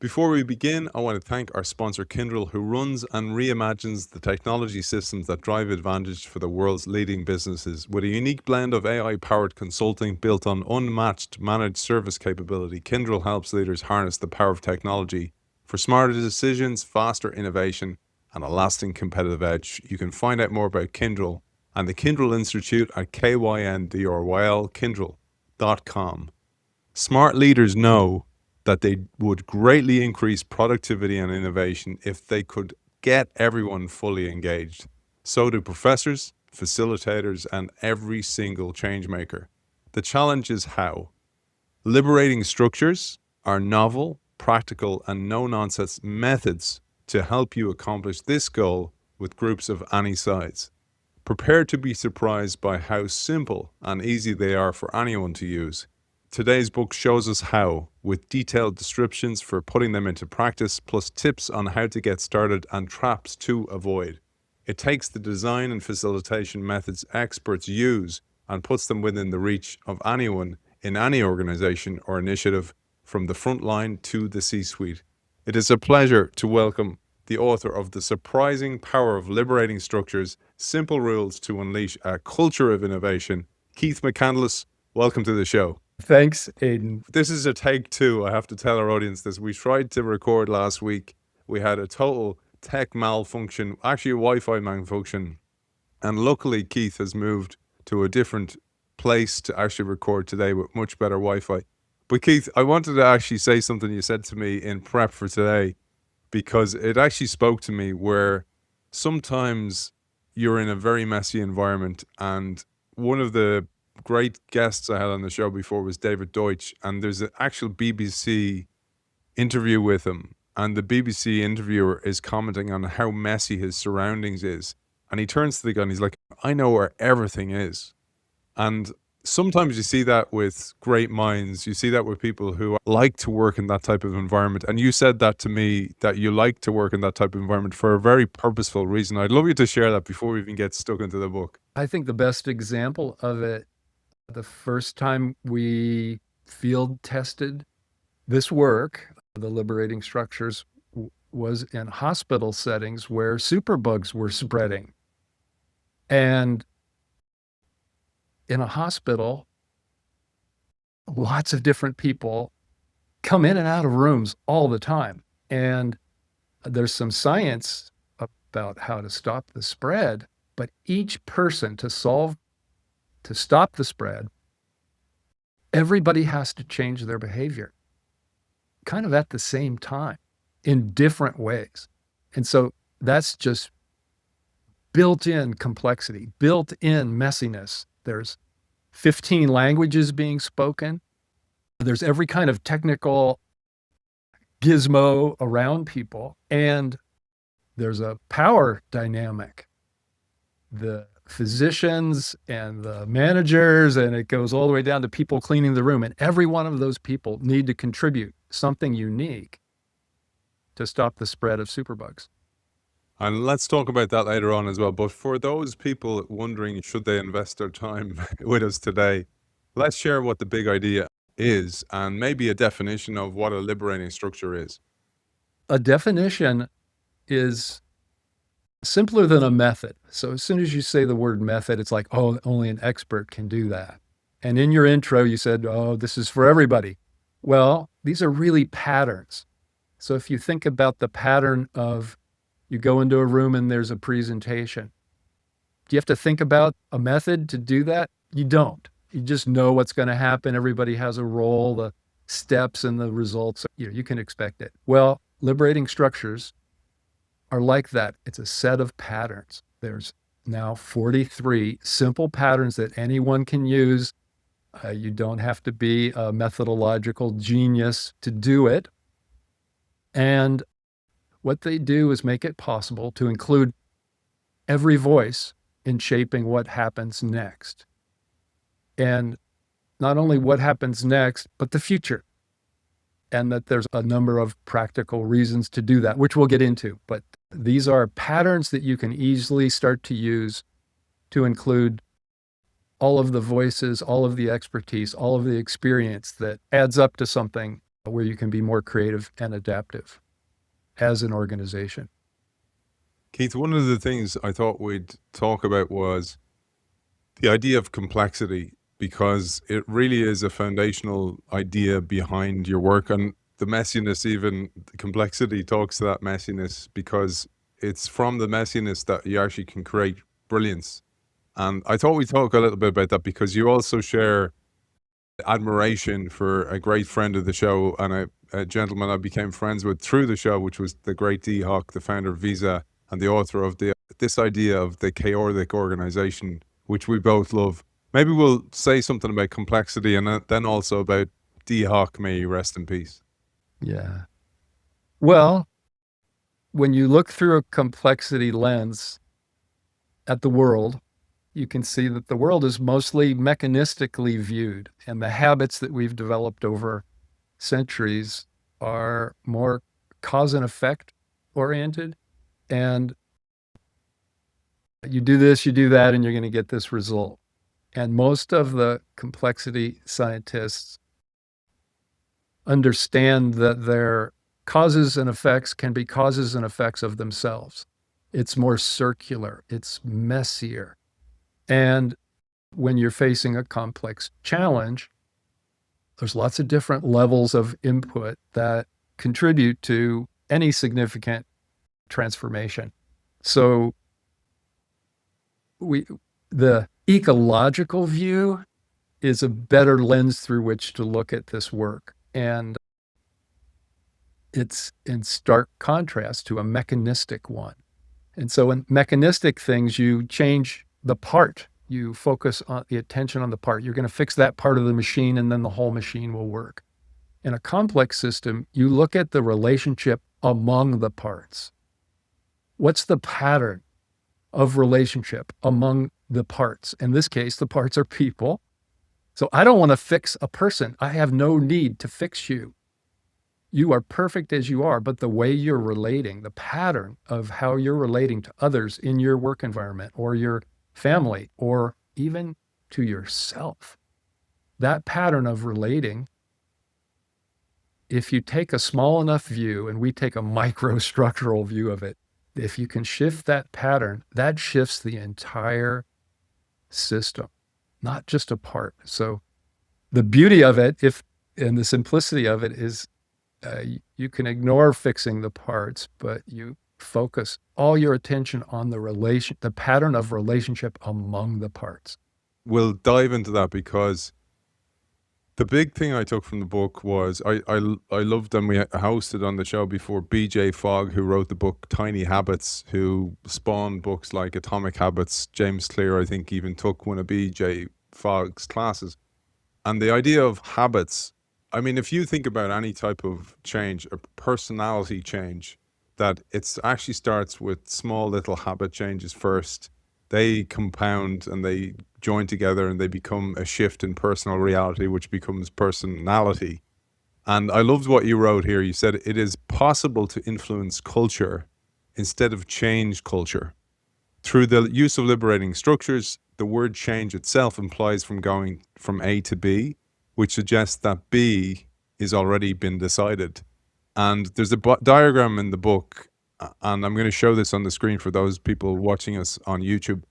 Before we begin, I want to thank our sponsor Kyndryl, who runs and reimagines the technology systems that drive advantage for the world's leading businesses. With a unique blend of AI-powered consulting built on unmatched managed service capability, Kyndryl helps leaders harness the power of technology for smarter decisions, faster innovation, and a lasting competitive edge. You can find out more about Kyndryl and the Kyndryl Institute at kyndryl.com. Smart leaders know that they would greatly increase productivity and innovation if they could get everyone fully engaged. So do professors, facilitators, and every single change maker. The challenge is how. Liberating Structures are novel, practical, and no-nonsense methods to help you accomplish this goal with groups of any size. Prepare to be surprised by how simple and easy they are for anyone to use. Today's book shows us how, with detailed descriptions for putting them into practice, plus tips on how to get started and traps to avoid. It takes the design and facilitation methods experts use and puts them within the reach of anyone in any organization or initiative, from the front line to the C-suite. It is a pleasure to welcome the author of The Surprising Power of Liberating Structures, Simple Rules to Unleash a Culture of Innovation, Keith McCandless. Welcome to the show. Thanks, Aidan. This is a take two. I have to tell our audience this. We tried to record last week. We had a total tech malfunction, actually a Wi-Fi malfunction. And luckily, Keith has moved to a different place to actually record today with much better Wi-Fi. But Keith, I wanted to actually say something you said to me in prep for today, because it actually spoke to me, where sometimes you're in a very messy environment. And one of the great guests I had on the show before was David Deutsch, and there's an actual BBC interview with him, and the BBC interviewer is commenting on how messy his surroundings is, and he turns to the guy and he's like, I know where everything is. And sometimes you see that with great minds, you see that with people who like to work in that type of environment, and you said that to me, that you like to work in that type of environment for a very purposeful reason. I'd love you to share that before we even get stuck into the book. I think the best example of it, the first time we field tested this work, the Liberating Structures, was in hospital settings where superbugs were spreading. And in a hospital, lots of different people come in and out of rooms all the time. And there's some science about how to stop the spread, but each person to stop the spread, everybody has to change their behavior kind of at the same time in different ways. And so that's just built-in complexity, built-in messiness. There's 15 languages being spoken. There's every kind of technical gizmo around people, and there's a power dynamic. The physicians and the managers, and it goes all the way down to people cleaning the room. And every one of those people need to contribute something unique to stop the spread of superbugs. And let's talk about that later on as well. But for those people wondering, should they invest their time with us today, let's share what the big idea is and maybe a definition of what a liberating structure is. A definition is simpler than a method. So as soon as you say the word method, it's like, oh, only an expert can do that. And in your intro, you said, oh, this is for everybody. Well, these are really patterns. So if you think about the pattern of, you go into a room and there's a presentation. Do you have to think about a method to do that? You don't. You just know what's going to happen. Everybody has a role, the steps and the results. You can expect it. Well, liberating structures are like that. It's a set of patterns. There's now 43 simple patterns that anyone can use. You don't have to be a methodological genius to do it. And what they do is make it possible to include every voice in shaping what happens next. And not only what happens next, but the future. And that there's a number of practical reasons to do that, which we'll get into. But these are patterns that you can easily start to use to include all of the voices, all of the expertise, all of the experience that adds up to something where you can be more creative and adaptive as an organization. Keith, one of the things I thought we'd talk about was the idea of complexity, because it really is a foundational idea behind your work. And the messiness, even the complexity talks to that messiness, because it's from the messiness that you actually can create brilliance. And I thought we'd talk a little bit about that, because you also share admiration for a great friend of the show and a gentleman I became friends with through the show, which was the great Dee Hock, the founder of Visa and the author of this idea of the chaotic organization, which we both love. Maybe we'll say something about complexity and then also about Dee Hock, may he rest in peace. Yeah. Well, when you look through a complexity lens at the world, you can see that the world is mostly mechanistically viewed, and the habits that we've developed over centuries are more cause and effect oriented. And you do this, you do that, and you're going to get this result. And most of the complexity scientists understand that their causes and effects can be causes and effects of themselves. It's more circular, it's messier. And when you're facing a complex challenge, there's lots of different levels of input that contribute to any significant transformation. So the ecological view is a better lens through which to look at this work. And it's in stark contrast to a mechanistic one. And so in mechanistic things, you change the part. You focus on the attention on the part. You're going to fix that part of the machine, and then the whole machine will work. In a complex system, you look at the relationship among the parts. What's the pattern of relationship among the parts? In this case, the parts are people. So I don't want to fix a person. I have no need to fix you. You are perfect as you are, but the way you're relating, the pattern of how you're relating to others in your work environment or your family or even to yourself, that pattern of relating, if you take a small enough view, and we take a microstructural view of it, if you can shift that pattern, that shifts the entire system, not just a part. So the beauty of it, and the simplicity of it is you can ignore fixing the parts, but you focus all your attention on the pattern of relationship among the parts. We'll dive into that, because the big thing I took from the book was I loved, and we hosted on the show before, BJ Fogg, who wrote the book Tiny Habits, who spawned books like Atomic Habits. James Clear, I think, even took one of BJ Fogg's classes. And the idea of habits, I mean, if you think about any type of change, a personality change, that it actually starts with small little habit changes first. They compound and they join together and they become a shift in personal reality, which becomes personality. And I loved what you wrote here. You said it is possible to influence culture instead of change culture. Through the use of liberating structures, the word change itself implies from going from A to B, which suggests that B is already been decided. And there's a diagram in the book, and I'm going to show this on the screen for those people watching us on YouTube.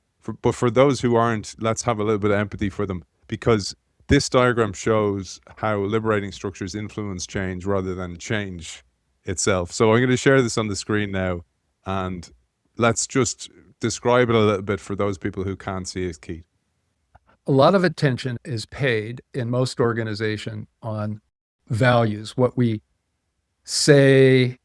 But for those who aren't, let's have a little bit of empathy for them, because this diagram shows how liberating structures influence change rather than change itself. So I'm going to share this on the screen now, and let's just describe it a little bit for those people who can't see it, Keith. A lot of attention is paid in most organizations on values, what we say,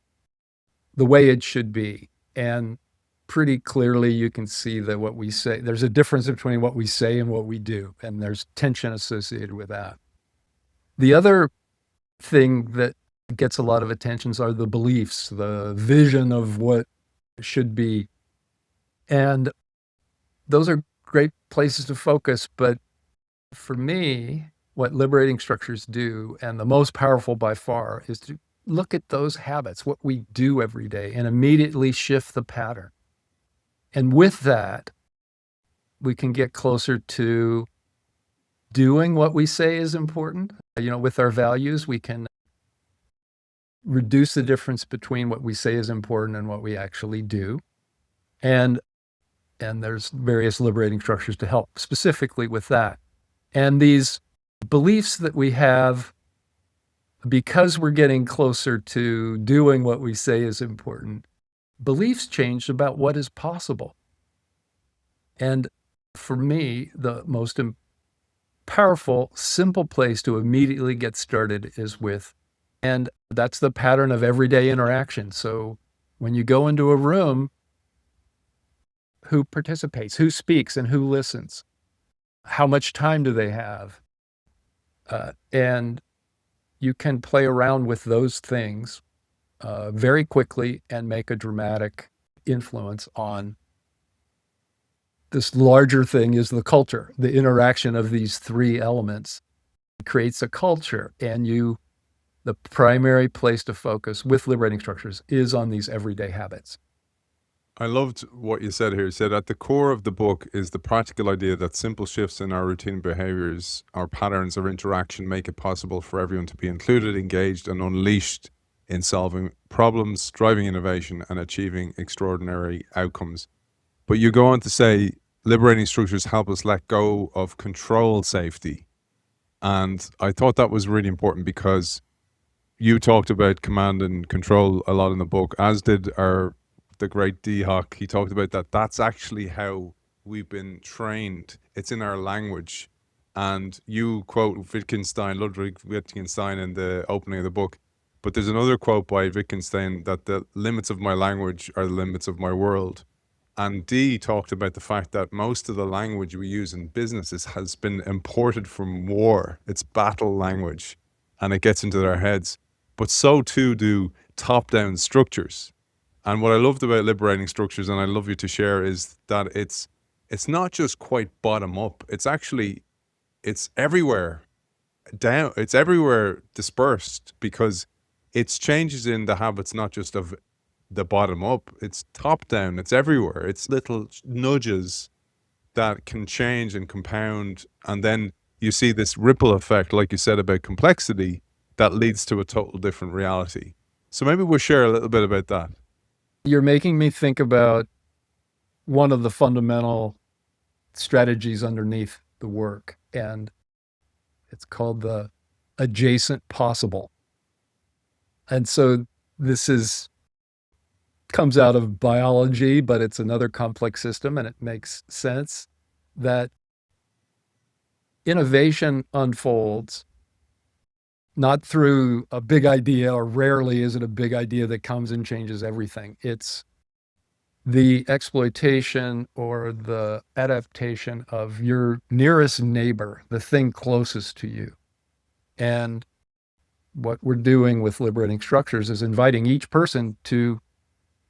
the way it should be. And pretty clearly you can see that what we say, there's a difference between what we say and what we do, and there's tension associated with that. The other thing that gets a lot of attention are the beliefs, the vision of what should be. And those are great places to focus, but for me, what liberating structures do, and the most powerful by far, is to look at those habits, what we do every day, and immediately shift the pattern. And with that, we can get closer to doing what we say is important. With our values, we can reduce the difference between what we say is important and what we actually do. And there's various liberating structures to help specifically with that. And these beliefs that we have, because we're getting closer to doing what we say is important, beliefs change about what is possible. And for me, the most powerful, simple place to immediately get started is with, and that's the pattern of everyday interaction. So when you go into a room, who participates, who speaks, and who listens? How much time do they have? And you can play around with those things very quickly and make a dramatic influence on this larger thing is the culture. The interaction of these three elements creates a culture, and the primary place to focus with liberating structures is on these everyday habits. I loved what you said here. You said at the core of the book is the practical idea that simple shifts in our routine behaviors, our patterns of interaction make it possible for everyone to be included, engaged, and unleashed in solving problems, driving innovation, and achieving extraordinary outcomes. But you go on to say, liberating structures help us let go of control safety. And I thought that was really important because you talked about command and control a lot in the book, as did the great D Hawk. He talked about that. That's actually how we've been trained. It's in our language. And you quote Ludwig Wittgenstein in the opening of the book. But there's another quote by Wittgenstein that the limits of my language are the limits of my world. And D talked about the fact that most of the language we use in businesses has been imported from war. It's battle language, and it gets into their heads. But so too do top-down structures. And what I loved about liberating structures, and I'd love you to share, is that it's not just quite bottom up. It's everywhere down. It's everywhere dispersed, because it's changes in the habits, not just of the bottom up. It's top down. It's everywhere. It's little nudges that can change and compound. And then you see this ripple effect, like you said, about complexity that leads to a total different reality. So maybe we'll share a little bit about that. You're making me think about one of the fundamental strategies underneath the work, and it's called the adjacent possible. And so this comes out of biology, but it's another complex system, and it makes sense that innovation unfolds not through a big idea, or rarely is it a big idea that comes and changes everything. It's the exploitation or the adaptation of your nearest neighbor, the thing closest to you. And what we're doing with liberating structures is inviting each person to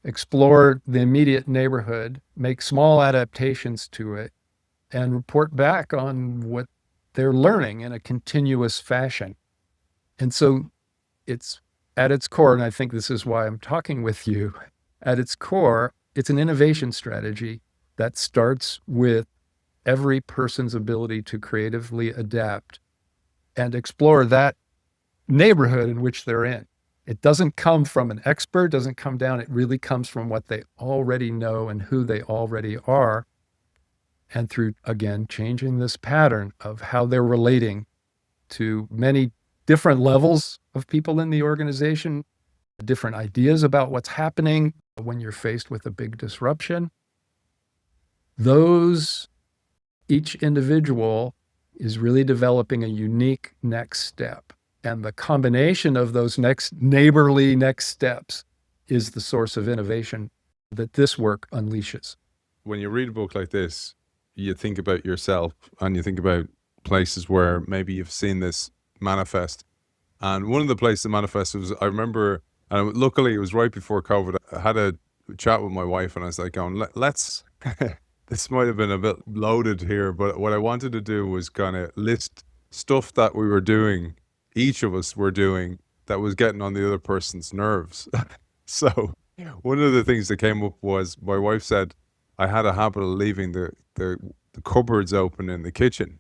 explore the immediate neighborhood, make small adaptations to it, and report back on what they're learning in a continuous fashion. And so it's at its core, and I think this is why I'm talking with you, at its core, it's an innovation strategy that starts with every person's ability to creatively adapt and explore that neighborhood in which they're in. It doesn't come from an expert, doesn't come down. It really comes from what they already know and who they already are. And through, again, changing this pattern of how they're relating to many different levels of people in the organization, different ideas about what's happening when you're faced with a big disruption. Each individual is really developing a unique next step. And the combination of those neighborly next steps is the source of innovation that this work unleashes. When you read a book like this, you think about yourself, and you think about places where maybe you've seen this manifest. And one of the places that manifested was, I remember, and luckily it was right before COVID, I had a chat with my wife, and I was like, let's, this might have been a bit loaded here, but what I wanted to do was kind of list stuff that we were doing, each of us were doing, that was getting on the other person's nerves. So one of the things that came up was, my wife said I had a habit of leaving the cupboards open in the kitchen.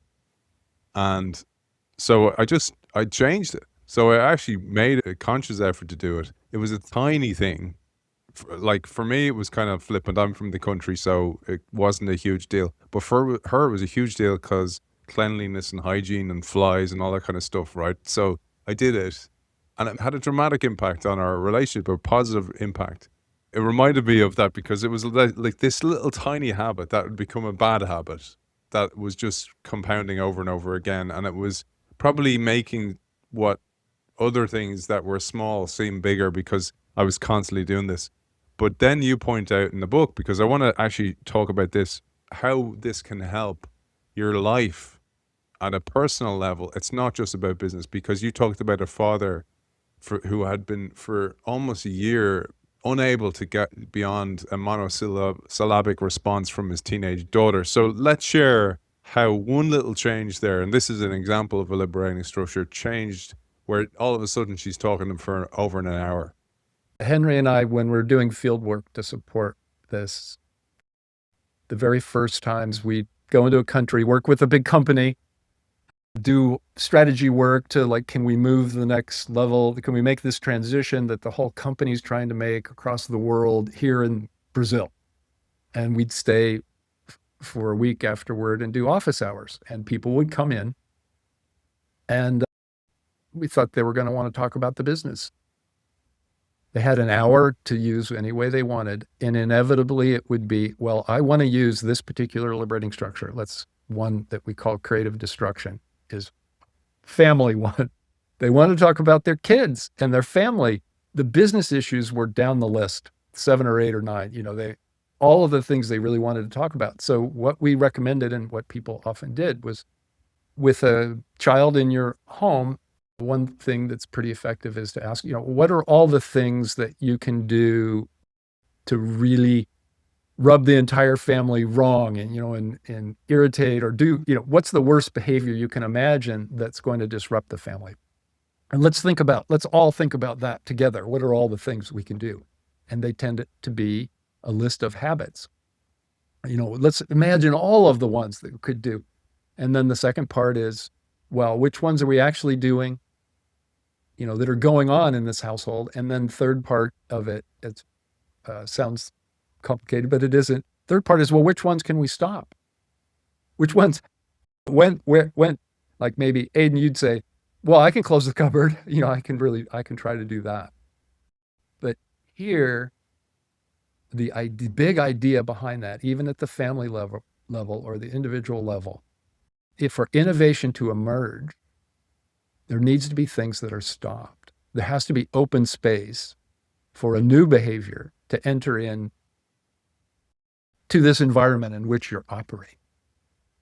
And so I changed it. So I actually made a conscious effort to do it. It was a tiny thing. Like for me, it was kind of flippant. I'm from the country, so it wasn't a huge deal. But for her, it was a huge deal because cleanliness and hygiene and flies and all that kind of stuff, right? So I did it, and it had a dramatic impact on our relationship, a positive impact. It reminded me of that because it was like this little tiny habit that would become a bad habit that was just compounding over and over again, and it was probably making what other things that were small seem bigger because I was constantly doing this. But then you point out in the book, because I want to actually talk about this, how this can help your life at a personal level. It's not just about business, because you talked about a father who had been for almost a year unable to get beyond a monosyllabic response from his teenage daughter. So let's share how one little change there, and this is an example of a liberating structure, changed where all of a sudden she's talking to him for over an hour. Henry and I, when we're doing field work to support this, the very first times we go into a country, work with a big company, do strategy work to like, can we move the next level? Can we make this transition that the whole company's trying to make across the world here in Brazil? And we'd stay for a week afterward and do office hours, and people would come in, and we thought they were going to want to talk about the business. They had an hour to use any way they wanted, and inevitably it would be, well, I want to use this particular liberating structure. Let's one that we call creative destruction is family one. They want to talk about their kids and their family. The business issues were down the list, 7 or 8 or 9, all of the things they really wanted to talk about. So what we recommended and what people often did was, with a child in your home, one thing that's pretty effective is to ask, what are all the things that you can do to really rub the entire family wrong and irritate or do, what's the worst behavior you can imagine that's going to disrupt the family? And let's all think about that together. What are all the things we can do? And they tend to be a list of habits. Let's imagine all of the ones that we could do. And then the second part is, well, which ones are we actually doing, that are going on in this household? And then third part of it, it sounds complicated, but it isn't. Third part is, well, which ones can we stop? Which ones, when, like maybe Aidan, you'd say, well, I can close the cupboard. I can try to do that. But here, the big idea behind that, even at the family level or the individual level, if for innovation to emerge, there needs to be things that are stopped. There has to be open space for a new behavior to enter in to this environment in which you're operating.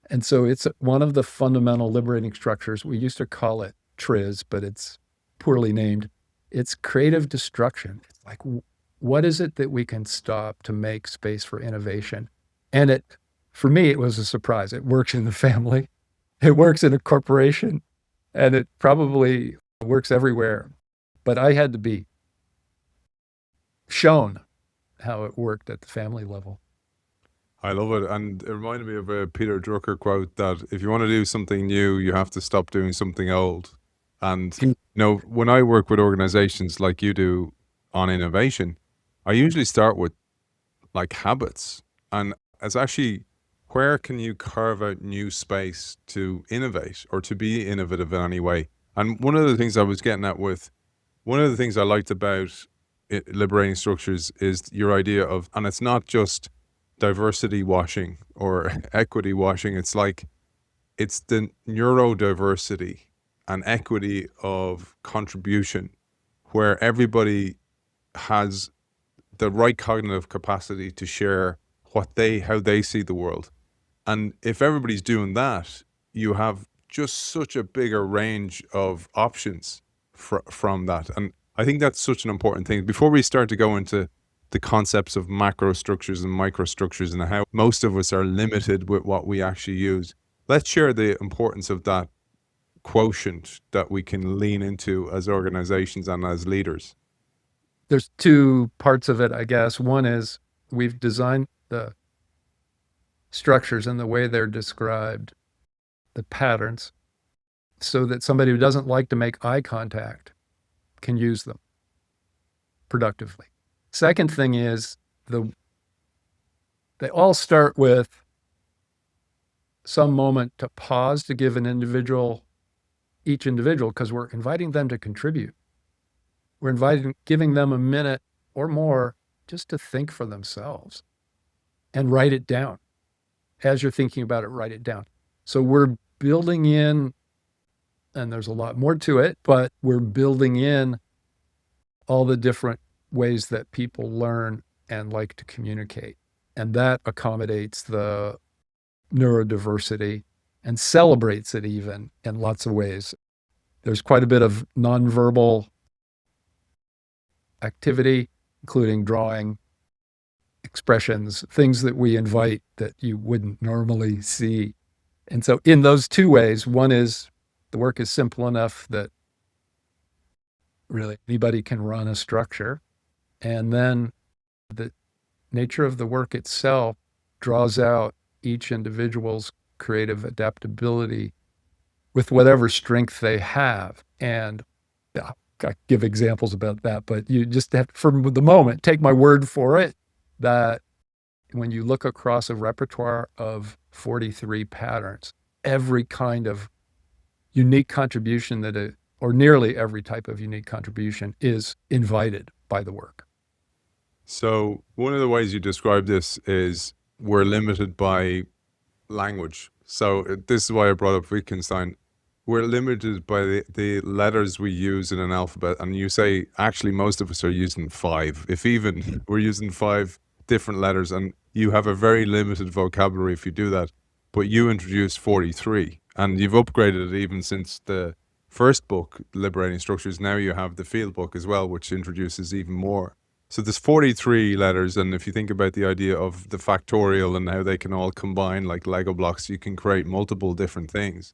And so it's one of the fundamental liberating structures. We used to call it TRIZ, but it's poorly named. It's creative destruction. It's like, what is it that we can stop to make space for innovation? And for me, it was a surprise. It works in the family. It works in a corporation, and it probably works everywhere. But I had to be shown how it worked at the family level. I love it. And it reminded me of a Peter Drucker quote that if you want to do something new, you have to stop doing something old. And, when I work with organizations like you do on innovation, I usually start with like habits. And it's actually, where can you carve out new space to innovate or to be innovative in any way? And one of the things I was getting at one of the things I liked about liberating structures is your idea of, and it's not just diversity washing or equity washing. It's the neurodiversity and equity of contribution, where everybody has the right cognitive capacity to share how they see the world. And if everybody's doing that, you have just such a bigger range of options from that. And I think that's such an important thing. Before we start to go into the concepts of macro structures and microstructures and how most of us are limited with what we actually use, let's share the importance of that quotient that we can lean into as organizations and as leaders. There's two parts of it, I guess. One is we've designed the structures and the way they're described, the patterns, so that somebody who doesn't like to make eye contact can use them productively. Second thing is they all start with some moment to pause to give each individual, because we're inviting them to contribute. We're giving them a minute or more just to think for themselves and write it down. As you're thinking about it, write it down. So we're building in, and there's a lot more to it, but we're building in all the different ways that people learn and like to communicate. And that accommodates the neurodiversity and celebrates it even in lots of ways. There's quite a bit of nonverbal activity, including drawing, expressions, things that we invite that you wouldn't normally see. And so in those two ways, one is the work is simple enough that really anybody can run a structure. And then the nature of the work itself draws out each individual's creative adaptability with whatever strength they have. And I give examples about that, but you just have, for the moment, take my word for it, that when you look across a repertoire of 43 patterns, every kind of unique contribution or nearly every type of unique contribution is invited by the work. So one of the ways you describe this is we're limited by language. So this is why I brought up Wittgenstein. We're limited by the letters we use in an alphabet. And you say, actually, most of us are using 5. If even, we're using 5 different letters, and you have a very limited vocabulary if you do that. But you introduced 43, and you've upgraded it even since the first book, Liberating Structures. Now you have the field book as well, which introduces even more. So there's 43 letters, and if you think about the idea of the factorial and how they can all combine like Lego blocks, you can create multiple different things.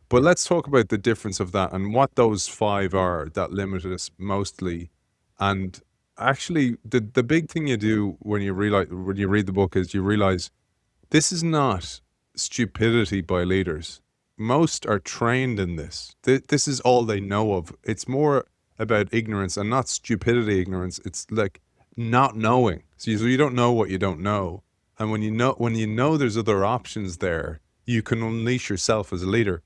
But let's talk about the difference of that and what those 5 are that limited us mostly. And actually, the big thing you do when you read the book is you realize this is not stupidity by leaders. Most are trained in this. This is all they know of. It's more about ignorance, and not stupidity ignorance. It's like not knowing. So you don't know what you don't know. And when you know there's other options there, you can unleash yourself as a leader.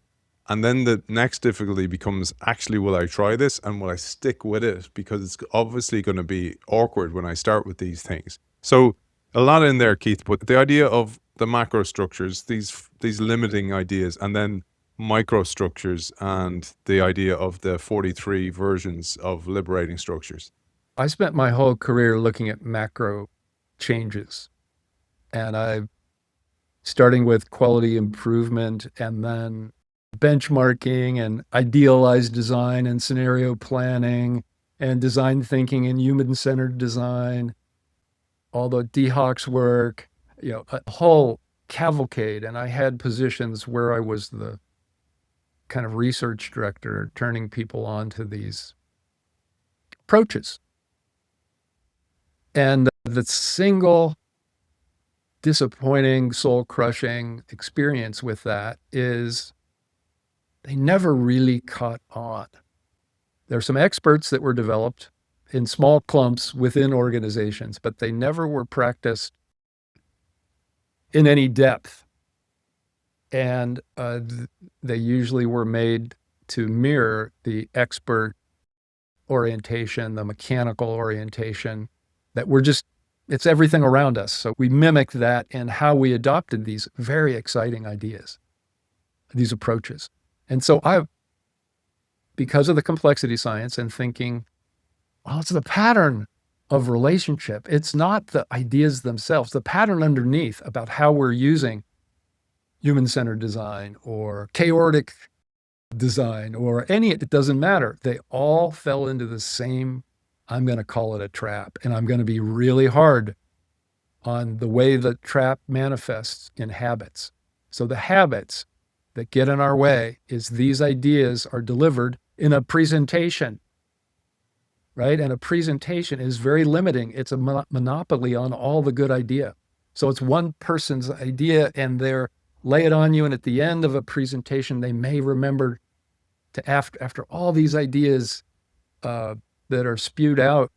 And then the next difficulty becomes, actually, will I try this and will I stick with it? Because it's obviously going to be awkward when I start with these things. So a lot in there, Keith, but the idea of the macrostructures, these limiting ideas, and then microstructures and the idea of the 43 versions of liberating structures. I spent my whole career looking at macro changes, and starting with quality improvement and then benchmarking and idealized design and scenario planning and design thinking and human-centered design, all the DHOC's work, a whole cavalcade. And I had positions where I was the kind of research director, turning people on to these approaches. And the single disappointing, soul-crushing experience with that is they never really caught on. There are some experts that were developed in small clumps within organizations, but they never were practiced in any depth. And they usually were made to mirror the expert orientation, the mechanical orientation, that it's everything around us. So we mimic that in how we adopted these very exciting ideas, these approaches. And so because of the complexity science and thinking, well, it's the pattern of relationship. It's not the ideas themselves, the pattern underneath about how we're using human-centered design or chaotic design or it doesn't matter. They all fell into the same, I'm going to call it a trap, and I'm going to be really hard on the way the trap manifests in habits. So the habits that get in our way is these ideas are delivered in a presentation, right? And a presentation is very limiting. It's a monopoly on all the good idea. So it's one person's idea and they're lay it on you. And at the end of a presentation, they may remember to after all these ideas that are spewed out,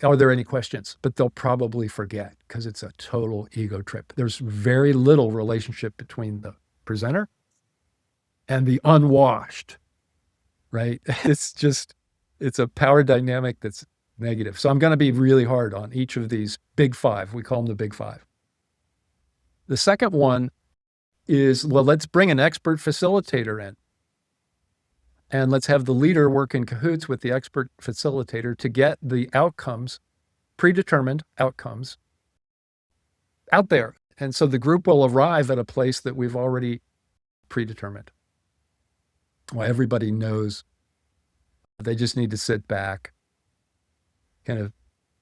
are there any questions? But they'll probably forget because it's a total ego trip. There's very little relationship between the presenter and the unwashed, right? It's a power dynamic that's negative. So I'm going to be really hard on each of these big five. We call them the big five. The second one is, well, let's bring an expert facilitator in. And let's have the leader work in cahoots with the expert facilitator to get the outcomes, predetermined outcomes, out there. And so the group will arrive at a place that we've already predetermined. Well, everybody knows. They just need to sit back, kind of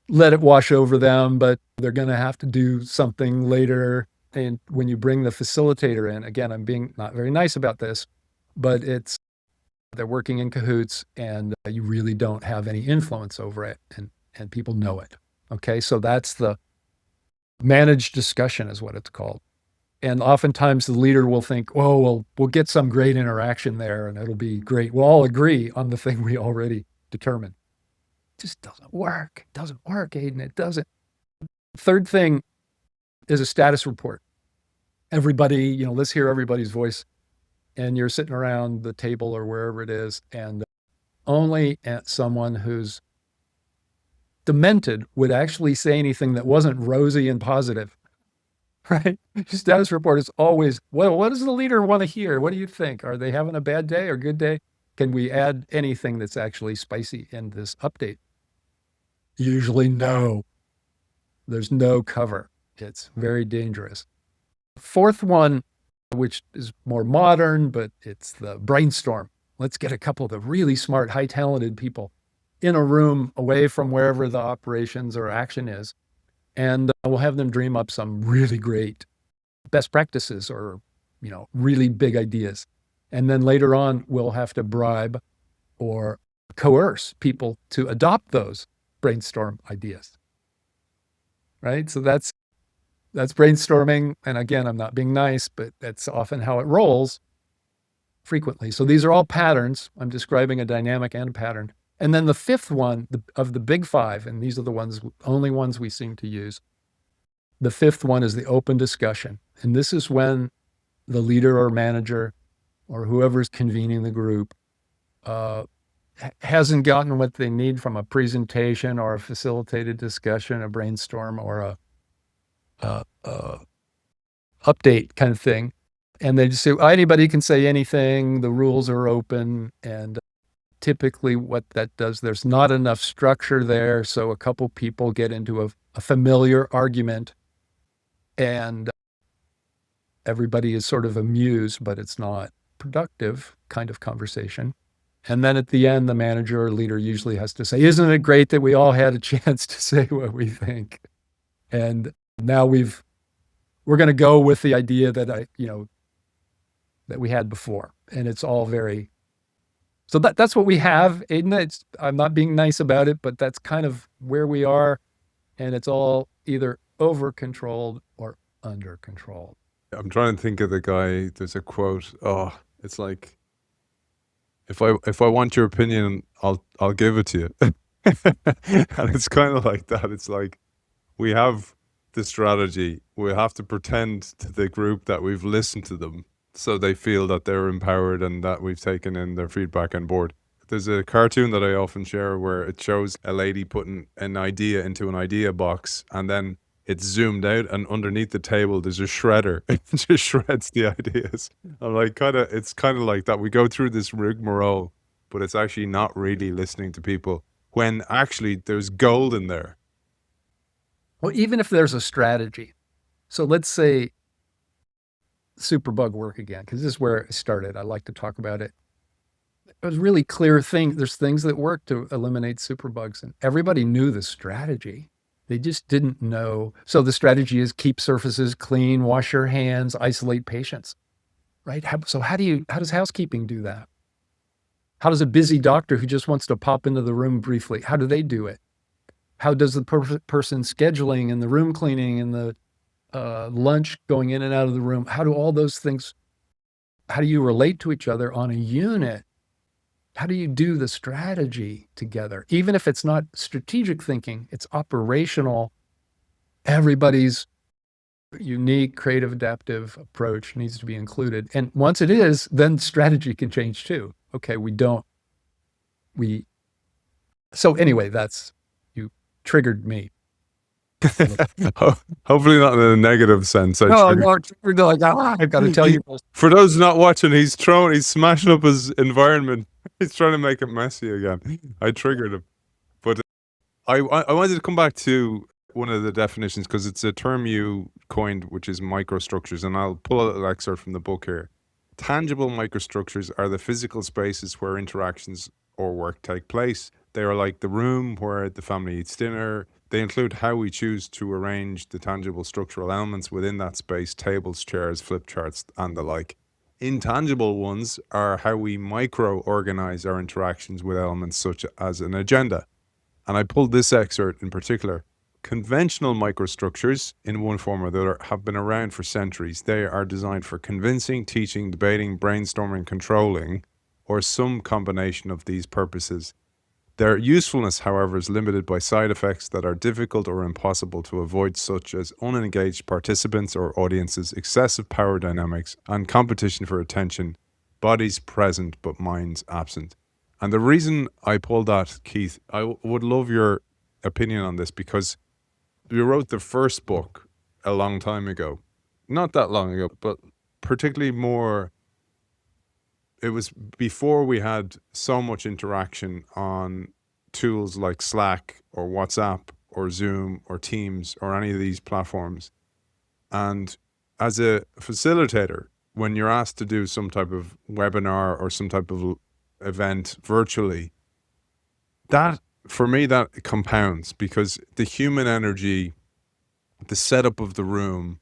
let it wash over them, but they're going to have to do something later. And when you bring the facilitator in, again, I'm being not very nice about this, but they're working in cahoots and you really don't have any influence over it, and people know it. Okay, so that's the managed discussion is what it's called. And oftentimes the leader will think, oh, well, we'll get some great interaction there and it'll be great. We'll all agree on the thing we already determined. It just doesn't work. It doesn't work, Aidan. It doesn't. Third thing is a status report. Everybody, let's hear everybody's voice. And you're sitting around the table or wherever it is, and only someone who's demented would actually say anything that wasn't rosy and positive, right? Status report is always, well, what does the leader want to hear? What do you think? Are they having a bad day or good day? Can we add anything that's actually spicy in this update? Usually no. There's no cover. It's very dangerous. Fourth one, which is more modern, but it's the brainstorm. Let's get a couple of the really smart, high talented people in a room away from wherever the operations or action is. And we'll have them dream up some really great best practices or, really big ideas. And then later on, we'll have to bribe or coerce people to adopt those brainstorm ideas. Right? So that's brainstorming. And again, I'm not being nice, but that's often how it rolls frequently. So these are all patterns. I'm describing a dynamic and a pattern. And then the fifth one of the big five, and these are the only ones we seem to use. The fifth one is the open discussion. And this is when the leader or manager or whoever's convening the group hasn't gotten what they need from a presentation or a facilitated discussion, a brainstorm, or a update kind of thing. And they just say, anybody can say anything, the rules are open. And typically what that does, there's not enough structure there. So a couple people get into a familiar argument and everybody is sort of amused, but it's not productive kind of conversation. And then at the end, the manager or leader usually has to say, isn't it great that we all had a chance to say what we think? And now we're going to go with the idea that that we had before. And it's all so that's what we have, Aidan. I'm not being nice about it, but that's kind of where we are. And it's all either over controlled or under controlled. I'm trying to think of the guy. There's a quote. Oh, it's like, if I want your opinion, I'll give it to you. And it's kind of like that. It's like, we have the strategy. We have to pretend to the group that we've listened to them, so they feel that they're empowered and that we've taken in their feedback on board. There's a cartoon that I often share where it shows a lady putting an idea into an idea box, and then it's zoomed out, and underneath the table there's a shredder. It just shreds the ideas. I'm like, it's kind of like that. We go through this rigmarole, but it's actually not really listening to people when actually there's gold in there. Well, even if there's a strategy. So let's say Superbug work again, because this is where it started. I like to talk about it. It was really clear thing. There's things that work to eliminate superbugs, and everybody knew the strategy. They just didn't know. So the strategy is keep surfaces clean, wash your hands, isolate patients, right? So how does housekeeping do that? How does a busy doctor who just wants to pop into the room briefly, how do they do it? How does the person scheduling and the room cleaning and the lunch going in and out of the room, how do all those things, how do you relate to each other on a unit how do you do the strategy together? Even if it's not strategic thinking, it's operational. Everybody's unique, creative, adaptive approach needs to be included. And once it is, then strategy can change too. Okay, so anyway, you triggered me. Hopefully not in a negative sense. Like, I've got to tell you. For those not watching, he's smashing up his environment. He's trying to make it messy again. I triggered him. But I wanted to come back to one of the definitions because it's a term you coined, which is microstructures. And I'll pull a little excerpt from the book here. Tangible microstructures are the physical spaces where interactions or work take place. They are like the room where the family eats dinner. They include how we choose to arrange the tangible structural elements within that space, tables, chairs, flip charts, and the like. Intangible ones are how we micro-organize our interactions with elements such as an agenda. And I pulled this excerpt in particular. Conventional microstructures, in one form or the other, have been around for centuries. They are designed for convincing, teaching, debating, brainstorming, controlling, or some combination of these purposes. Their usefulness, however, is limited by side effects that are difficult or impossible to avoid, such as unengaged participants or audiences, excessive power dynamics, and competition for attention, bodies present but minds absent. And the reason I pulled that, Keith, I would love your opinion on this, because you wrote the first book a long time ago. Not that long ago, but particularly more... It was before we had so much interaction on tools like Slack or WhatsApp or Zoom or Teams or any of these platforms. And as a facilitator, when you're asked to do some type of webinar or some type of event virtually, that, for me, that compounds, because the human energy, the setup of the room,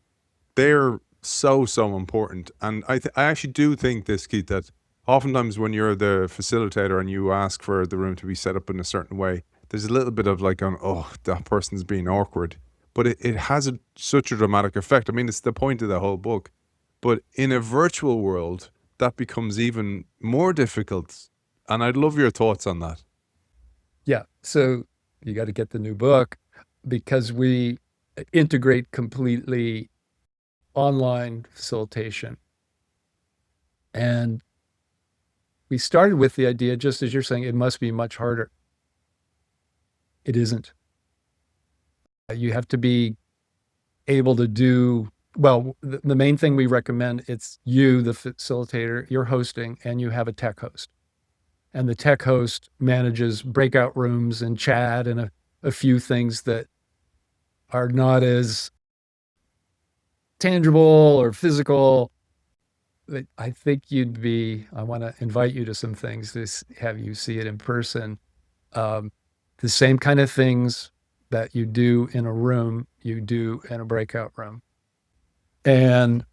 they're so important. And I actually do think this, Keith, that oftentimes when you're the facilitator and you ask for the room to be set up in a certain way, there's a little bit of like, oh, that person's being awkward. But it has such a dramatic effect. I mean, it's the point of the whole book. But in a virtual world, that becomes even more difficult. And I'd love your thoughts on that. Yeah. So you got to get the new book, because we integrate completely online facilitation. And we started with the idea, just as you're saying, it must be much harder. It isn't. You have to be able to do, well, the main thing we recommend, it's you, the facilitator, you're hosting, and you have a tech host. And the tech host manages breakout rooms and chat and a few things that are not as tangible or physical. But I think I want to invite you to some things to have you see it in person. The same kind of things that you do in a room, you do in a breakout room. And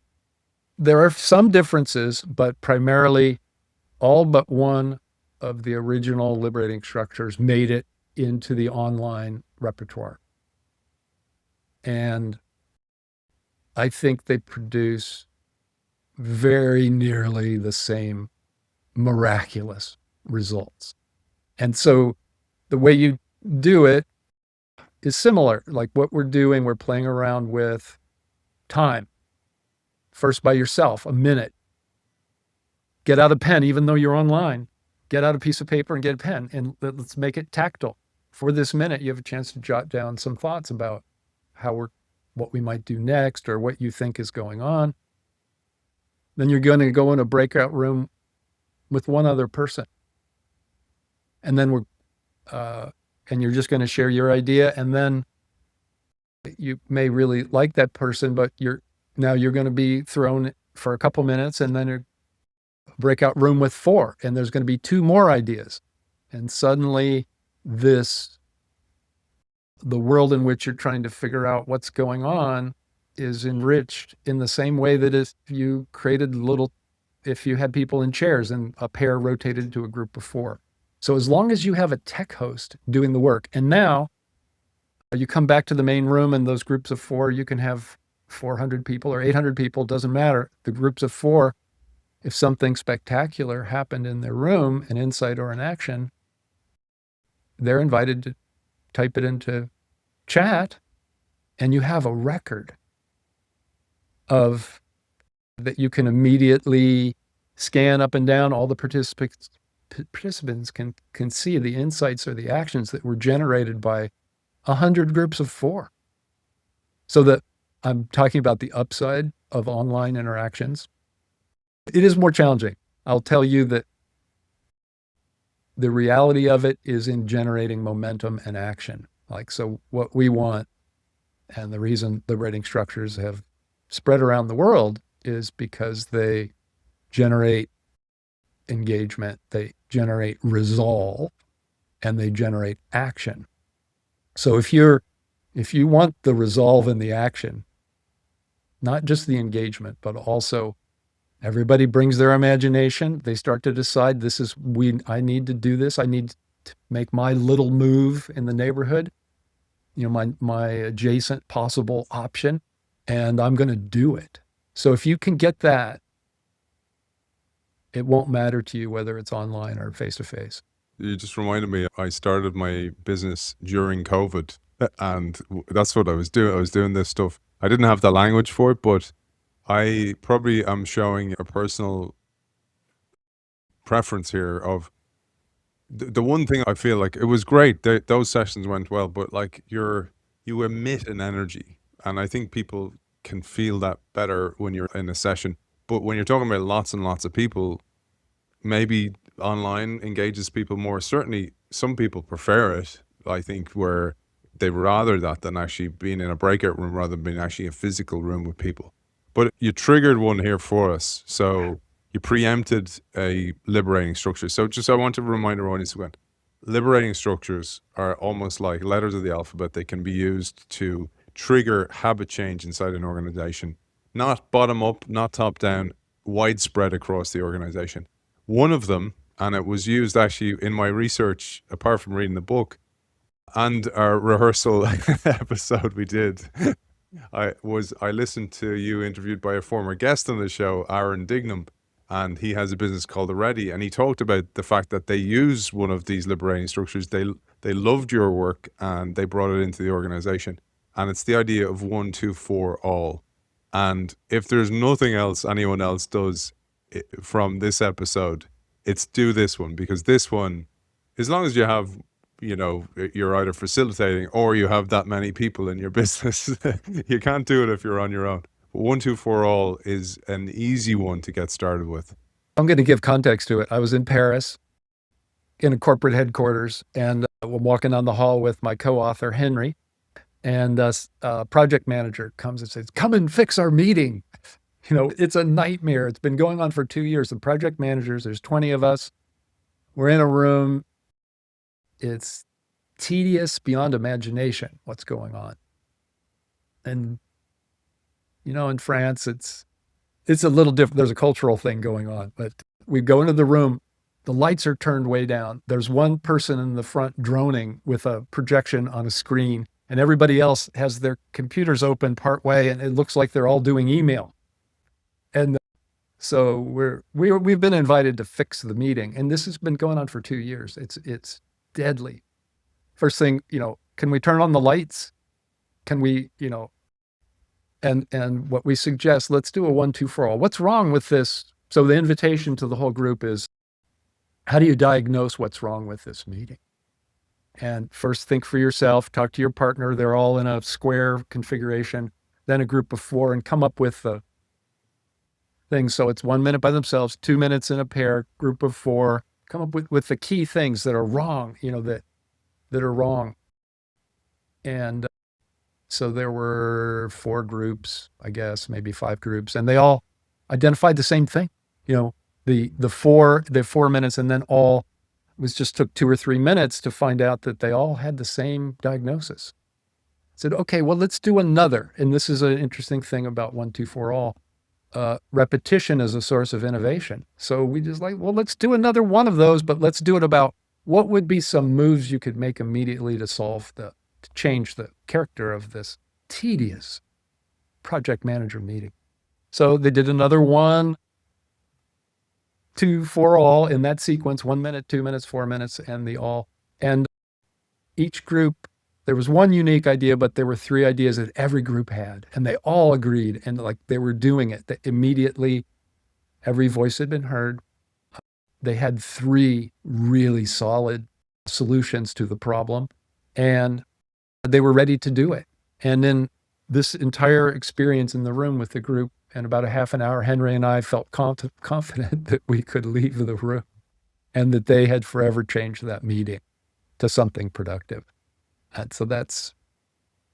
there are some differences, but primarily all but one of the original Liberating Structures made it into the online repertoire. And I think they produce very nearly the same miraculous results. And so the way you do it is similar. Like what we're doing, we're playing around with time. First by yourself, a minute. Get out a pen, even though you're online. Get out a piece of paper and get a pen, and let's make it tactile. For this minute, you have a chance to jot down some thoughts about what we might do next, or what you think is going on. Then you're going to go in a breakout room with one other person. And then and you're just going to share your idea. And then you may really like that person, but now you're going to be thrown for a couple minutes, and then a breakout room with 4, and there's going to be 2 more ideas. And suddenly the world in which you're trying to figure out what's going on is enriched in the same way that if you had people in chairs and a pair rotated to a group of 4. So as long as you have a tech host doing the work, and now you come back to the main room and those groups of 4, you can have 400 people or 800 people, doesn't matter. The groups of 4 if something spectacular happened in their room, an insight or an action, they're invited to type it into chat, and you have a record of that you can immediately scan up and down. All the participants can see the insights or the actions that were generated by 100 groups of 4. So that I'm talking about the upside of online interactions. It is more challenging. I'll tell you that the reality of it is in generating momentum and action. Like, so what we want, and the reason Liberating Structures have spread around the world, is because they generate engagement, they generate resolve, and they generate action. So if you want the resolve and the action, not just the engagement, but also everybody brings their imagination. They start to decide, I need to do this. I need to make my little move in the neighborhood, my adjacent possible option, and I'm going to do it. So if you can get that, it won't matter to you whether it's online or face-to-face. You just reminded me, I started my business during COVID, and that's what I was doing. I was doing this stuff. I didn't have the language for it, but I probably am showing a personal preference here of the one thing I feel like it was great. Those sessions went well, but like you emit an energy, and I think people can feel that better when you're in a session. But when you're talking about lots and lots of people, maybe online engages people more. Certainly, some people prefer it, I think, where they rather that than actually being in a breakout room rather than being actually a physical room with people. But you triggered one here for us. So you preempted a liberating structure. So I want to remind our audience again, liberating structures are almost like letters of the alphabet. They can be used to trigger habit change inside an organization, not bottom up, not top down, widespread across the organization. One of them, and it was used actually in my research, apart from reading the book and our rehearsal episode we did, I listened to you interviewed by a former guest on the show, Aaron Dignam, and he has a business called Already, and he talked about the fact that they use one of these liberating structures. They loved your work and they brought it into the organization, and it's the idea of 1, 2, 4 all. And if there's nothing else anyone else does from this episode, it's do this one, because this one, as long as you have, you're either facilitating or you have that many people in your business, you can't do it if you're on your own. But 1, 2, 4 all is an easy one to get started with. I'm going to give context to it. I was in Paris in a corporate headquarters, and I'm walking down the hall with my co-author, Henry, and a project manager comes and says, "Come and fix our meeting." It's a nightmare. It's been going on for 2 years. The project managers, there's 20 of us. We're in a room. It's tedious beyond imagination what's going on. And, in France, it's a little different. There's a cultural thing going on. But we go into the room. The lights are turned way down. There's one person in the front droning with a projection on a screen, and everybody else has their computers open part way, and it looks like they're all doing email. And so we've been invited to fix the meeting, and this has been going on for 2 years. It's deadly. First thing, can we turn on the lights? Can we, and what we suggest, let's do a 1, 2, 4 all. What's wrong with this? So the invitation to the whole group is, how do you diagnose what's wrong with this meeting? And first, think for yourself, talk to your partner. They're all in a square configuration, then a group of 4, and come up with the things. So it's 1 minute by themselves, 2 minutes in a pair, group of 4, come up with the key things that are wrong, that are wrong. And so there were 4 groups, I guess, maybe 5 groups, and they all identified the same thing. The 4 minutes, and then all was just took 2 or 3 minutes to find out that they all had the same diagnosis. I said, okay, well, let's do another. And this is an interesting thing about 1, 2, 4 all. Repetition is a source of innovation. So we just let's do another one of those, but let's do it about what would be some moves you could make immediately to change the character of this tedious project manager meeting. So they did another one. to for all in that sequence, 1 minute, 2 minutes, 4 minutes, and the all. And each group, there was one unique idea, but there were 3 ideas that every group had, and they all agreed, and like they were doing it. Immediately, every voice had been heard. They had 3 really solid solutions to the problem, and they were ready to do it. And then this entire experience in the room with the group, in about a half an hour, Henry and I felt confident that we could leave the room and that they had forever changed that meeting to something productive. And so that's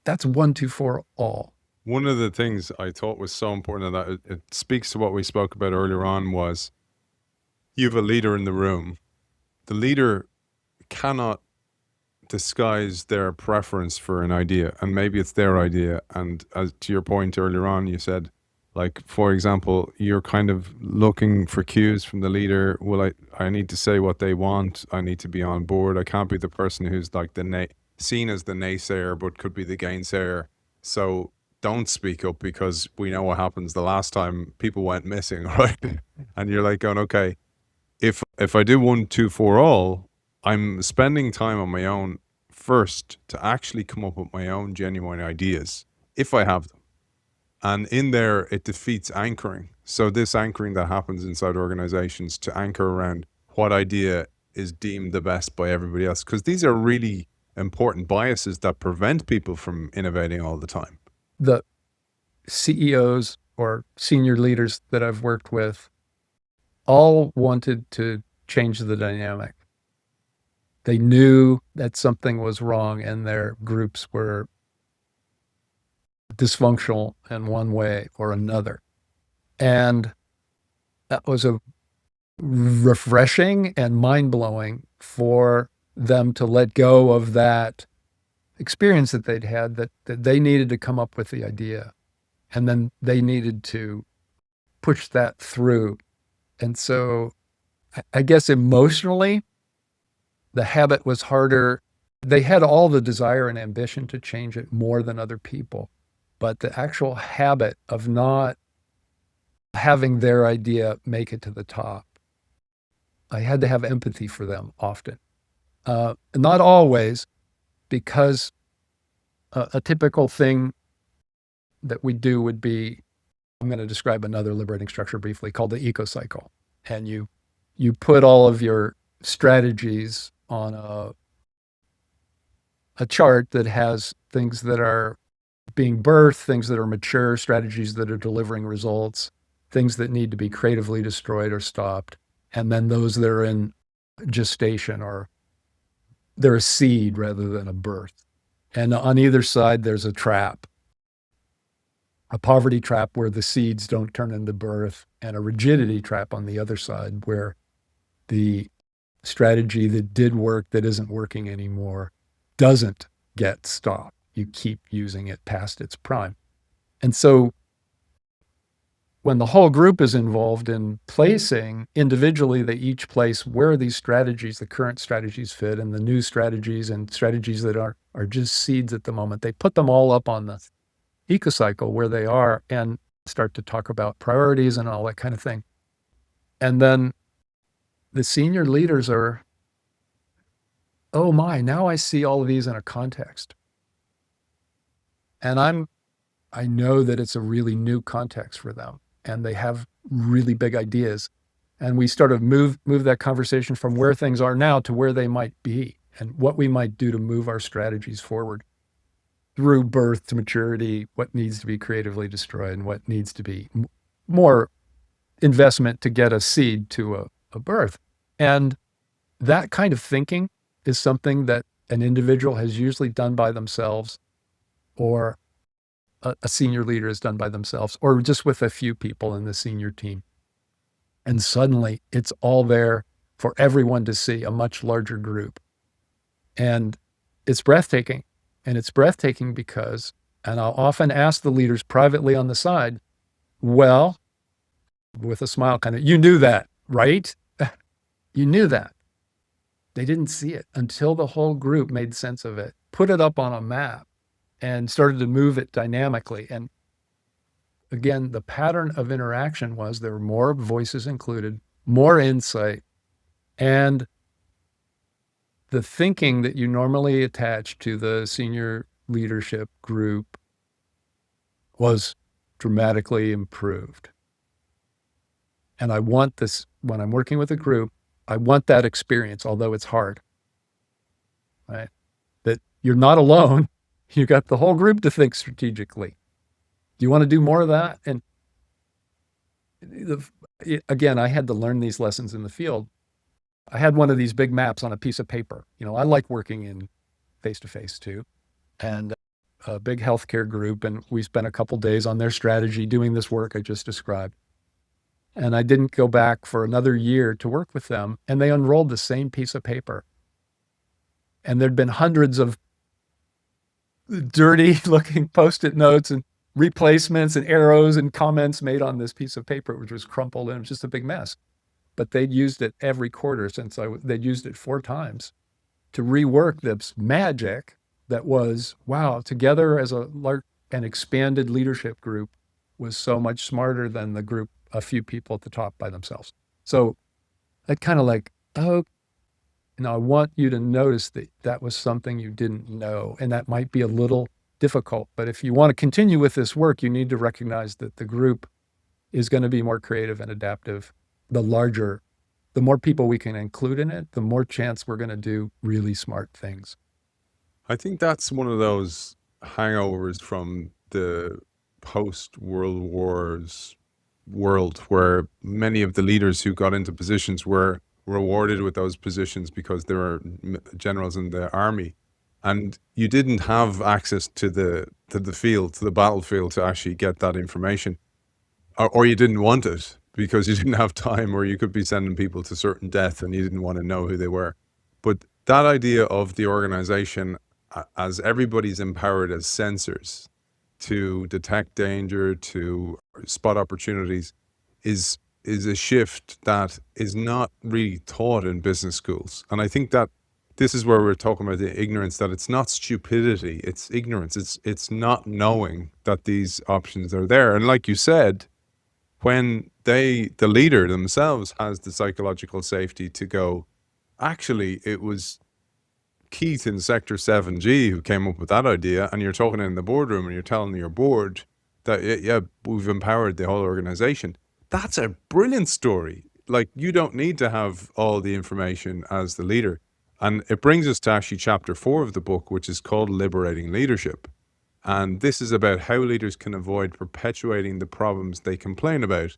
1, 2, 4 all. One of the things I thought was so important, and that it speaks to what we spoke about earlier on, was you have a leader in the room. The leader cannot disguise their preference for an idea, and maybe it's their idea. And as to your point earlier on, you said, like, for example, you're kind of looking for cues from the leader. Well, I need to say what they want. I need to be on board. I can't be the person who's like seen as the naysayer, but could be the gainsayer. So don't speak up, because we know what happens the last time people went missing, right? And you're like going, okay, if I do 1, 2, 4 all, I'm spending time on my own first to actually come up with my own genuine ideas, if I have them. And in there, it defeats anchoring. So this anchoring that happens inside organizations to anchor around what idea is deemed the best by everybody else, because these are really important biases that prevent people from innovating all the time. The CEOs or senior leaders that I've worked with all wanted to change the dynamic. They knew that something was wrong and their groups were dysfunctional in one way or another. And that was a refreshing and mind-blowing for them to let go of that experience that they'd had, that they needed to come up with the idea, and then they needed to push that through. And so I guess emotionally, the habit was harder. They had all the desire and ambition to change it more than other people, but the actual habit of not having their idea make it to the top, I had to have empathy for them often. Not always, because a typical thing that we do would be, I'm going to describe another liberating structure briefly, called the eco-cycle. And you put all of your strategies on a chart that has things that are being birthed, things that are mature, strategies that are delivering results, things that need to be creatively destroyed or stopped, and then those that are in gestation, or they're a seed rather than a birth. And on either side, there's a trap, a poverty trap where the seeds don't turn into birth, and a rigidity trap on the other side where the strategy that did work that isn't working anymore doesn't get stopped. You keep using it past its prime. And so when the whole group is involved in placing, individually, they each place where these strategies, the current strategies fit, and the new strategies and strategies that are just seeds at the moment. They put them all up on the ecocycle where they are and start to talk about priorities and all that kind of thing. And then the senior leaders are, oh my, now I see all of these in a context. And I know that it's a really new context for them, and they have really big ideas. And we sort of move that conversation from where things are now to where they might be, and what we might do to move our strategies forward through birth to maturity, what needs to be creatively destroyed, and what needs to be more investment to get a seed to a birth. And that kind of thinking is something that an individual has usually done by themselves, or a senior leader has done by themselves, or just with a few people in the senior team. And suddenly it's all there for everyone to see, a much larger group. And it's breathtaking. And it's breathtaking because, and I'll often ask the leaders privately on the side, well, with a smile, kind of, you knew that, right? You knew that. They didn't see it until the whole group made sense of it, put it up on a map, and started to move it dynamically. And again, the pattern of interaction was there were more voices included, more insight, and the thinking that you normally attach to the senior leadership group was dramatically improved. And I want this, when I'm working with a group, I want that experience, although it's hard, right? That you're not alone. You got the whole group to think strategically. Do you want to do more of that? And again, I had to learn these lessons in the field. I had one of these big maps on a piece of paper. I like working in face-to-face too. And a big healthcare group, and we spent a couple days on their strategy doing this work I just described. And I didn't go back for another year to work with them, and they unrolled the same piece of paper. And there'd been hundreds of dirty looking Post-it notes and replacements and arrows and comments made on this piece of paper, which was crumpled, and it was just a big mess. But they'd used it every quarter since they'd used it 4 times to rework this magic that was, wow, together as an expanded leadership group was so much smarter than the group, a few people at the top by themselves. So I kind of like, oh, I want you to notice that that was something you didn't know, and that might be a little difficult. But if you want to continue with this work, you need to recognize that the group is going to be more creative and adaptive. The more people we can include in it, the more chance we're going to do really smart things. I think that's one of those hangovers from the post-World Wars world, where many of the leaders who got into positions were rewarded with those positions because they were generals in the army, and you didn't have access to the field, to the battlefield, to actually get that information, or you didn't want it because you didn't have time, or you could be sending people to certain death and you didn't want to know who they were. But that idea of the organization as everybody's empowered as sensors to detect danger, to spot opportunities, is a shift that is not really taught in business schools. And I think that this is where we're talking about the ignorance, that it's not stupidity, it's ignorance. It's not knowing that these options are there. And like you said, when the leader themselves has the psychological safety to go, actually, it was Keith in Sector 7G who came up with that idea, and you're talking in the boardroom and you're telling your board that, yeah, we've empowered the whole organization. That's a brilliant story. Like, you don't need to have all the information as the leader. And it brings us to actually chapter 4 of the book, which is called Liberating Leadership. And this is about how leaders can avoid perpetuating the problems they complain about.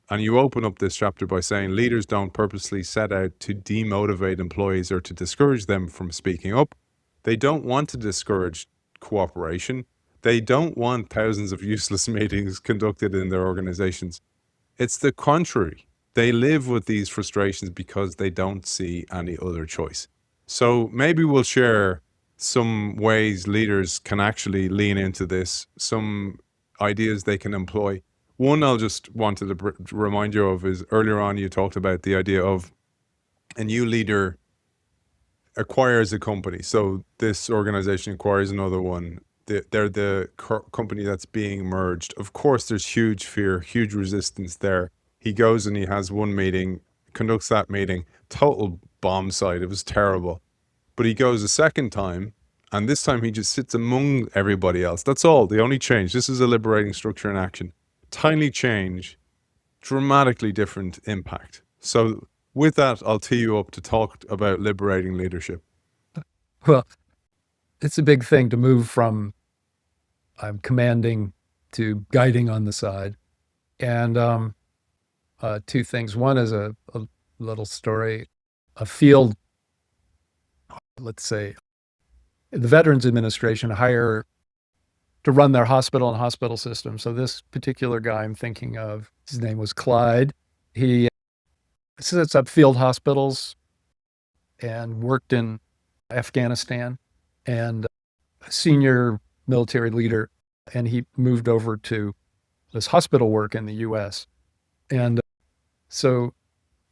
And you open up this chapter by saying leaders don't purposely set out to demotivate employees or to discourage them from speaking up. They don't want to discourage cooperation. They don't want thousands of useless meetings conducted in their organizations. It's the contrary. They live with these frustrations because they don't see any other choice. So maybe we'll share some ways leaders can actually lean into this, some ideas they can employ. One I'll just wanted to remind you of is earlier on you talked about the idea of a new leader acquires a company. So this organization acquires another one. They're the company that's being merged. Of course, there's huge fear, huge resistance there. He goes and he has one meeting, conducts that meeting, total bomb site. It was terrible. But he goes a second time, and this time he just sits among everybody else. That's all, the only change. This is a liberating structure in action. Tiny change, dramatically different impact. So with that, I'll tee you up to talk about liberating leadership. Well, it's a big thing to move from commanding to guiding on the side. And 2 things. One is a little story. A field, let's say, the Veterans Administration hire to run their hospital and hospital system. So this particular guy I'm thinking of, his name was Clyde. He sets up field hospitals and worked in Afghanistan, and a senior military leader. And he moved over to this hospital work in the US. And so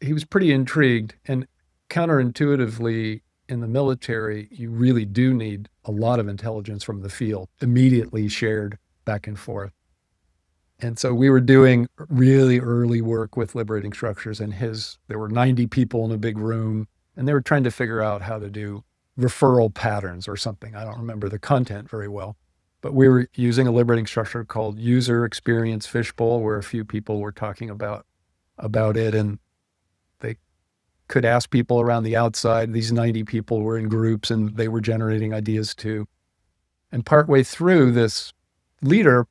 he was pretty intrigued, and counterintuitively, in the military, you really do need a lot of intelligence from the field immediately shared back and forth. And so we were doing really early work with Liberating Structures, and there were 90 people in a big room, and they were trying to figure out how to do referral patterns or something. I don't remember the content very well, but we were using a liberating structure called User Experience Fishbowl, where a few people were talking about it, and they could ask people around the outside. These 90 people were in groups, and they were generating ideas too. And partway through, this leader,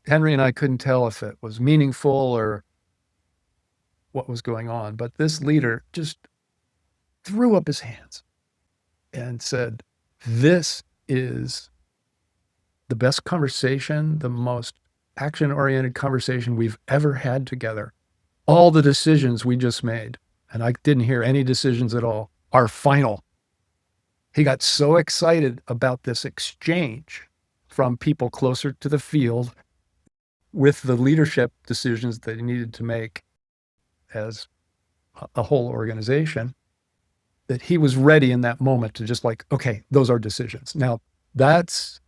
Henry and I couldn't tell if it was meaningful or what was going on, but this leader just threw up his hands and said, "This is the best conversation, the most action-oriented conversation we've ever had together. All the decisions we just made," and I didn't hear any decisions at all, "are final." He got so excited about this exchange from people closer to the field with the leadership decisions that he needed to make as a whole organization, that he was ready in that moment to just like, okay, those are decisions. Now, that's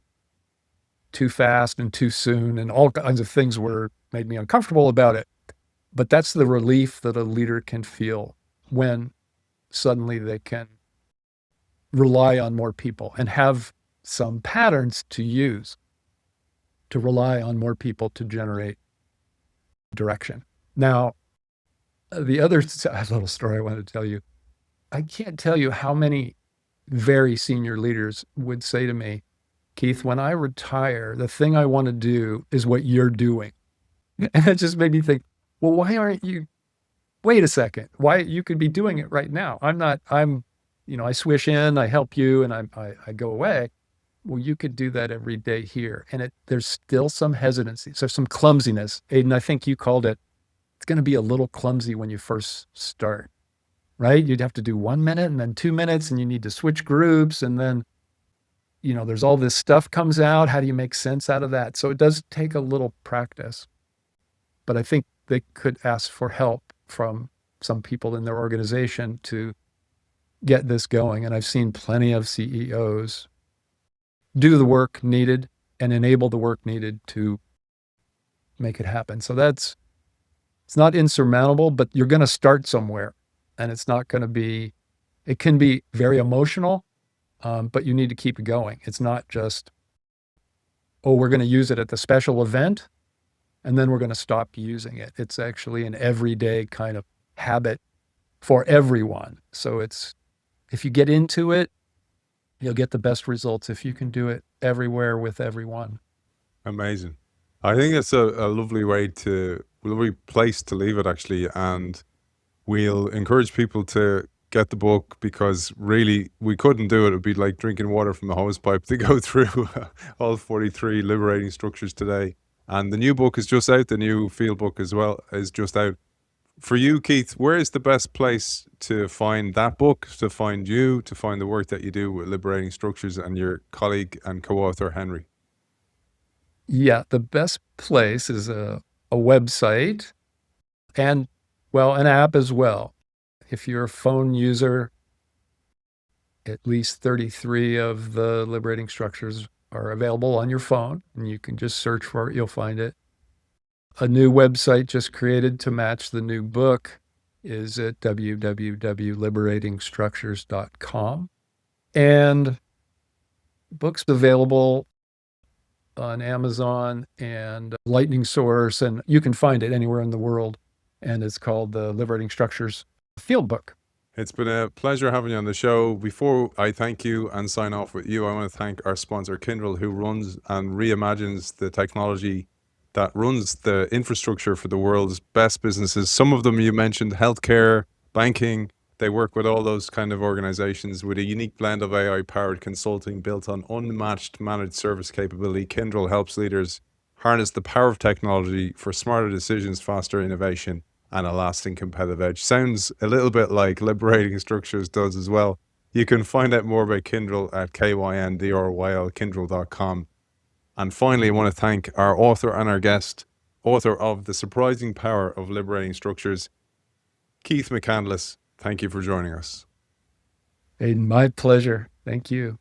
too fast and too soon, and all kinds of things made me uncomfortable about it. But that's the relief that a leader can feel when suddenly they can rely on more people and have some patterns to use to rely on more people to generate direction. Now, the other little story I want to tell you, I can't tell you how many very senior leaders would say to me, "Keith, when I retire, the thing I want to do is what you're doing." And it just made me think, well, why aren't you, wait a second, why you could be doing it right now. I swish in, I help you, and I go away. Well, you could do that every day here. And there's still some hesitancy. So some clumsiness. Aidan, I think you called it, it's going to be a little clumsy when you first start, right? You'd have to do 1 minute and then 2 minutes, and you need to switch groups. And then, there's all this stuff comes out. How do you make sense out of that? So it does take a little practice. But I think they could ask for help from some people in their organization to get this going. And I've seen plenty of CEOs do the work needed and enable the work needed to make it happen. So it's not insurmountable, but you're going to start somewhere, and it's not going to be, it can be very emotional, but you need to keep it going. It's not just, oh, we're going to use it at the special event, and then we're going to stop using it. It's actually an everyday kind of habit for everyone. So if you get into it, you'll get the best results if you can do it everywhere with everyone. Amazing. I think it's a lovely place to leave it, actually. And we'll encourage people to get the book, because really we couldn't do it. It would be like drinking water from a hose pipe to go through all 43 Liberating Structures today. And the new book is just out. The new field book as well is just out. For you, Keith, where is the best place to find that book, to find you, to find the work that you do with Liberating Structures and your colleague and co-author, Henry? Yeah, the best place is a website and, well, an app as well. If you're a phone user, at least 33 of the Liberating Structures are available on your phone, and you can just search for it, you'll find it. A new website just created to match the new book is at www.liberatingstructures.com. And books available on Amazon and Lightning Source, and you can find it anywhere in the world. And it's called the Liberating Structures Field Book. It's been a pleasure having you on the show. Before I thank you and sign off with you, I want to thank our sponsor, Kyndryl, who runs and reimagines the technology that runs the infrastructure for the world's best businesses. Some of them you mentioned, healthcare, banking. They work with all those kind of organizations with a unique blend of AI-powered consulting built on unmatched managed service capability. Kyndryl helps leaders harness the power of technology for smarter decisions, faster innovation, and a lasting competitive edge. Sounds a little bit like Liberating Structures does as well. You can find out more about Kyndryl at kyndryl.com. And finally, I want to thank our author and our guest, author of The Surprising Power of Liberating Structures, Keith McCandless. Thank you for joining us. Aidan, my pleasure. Thank you.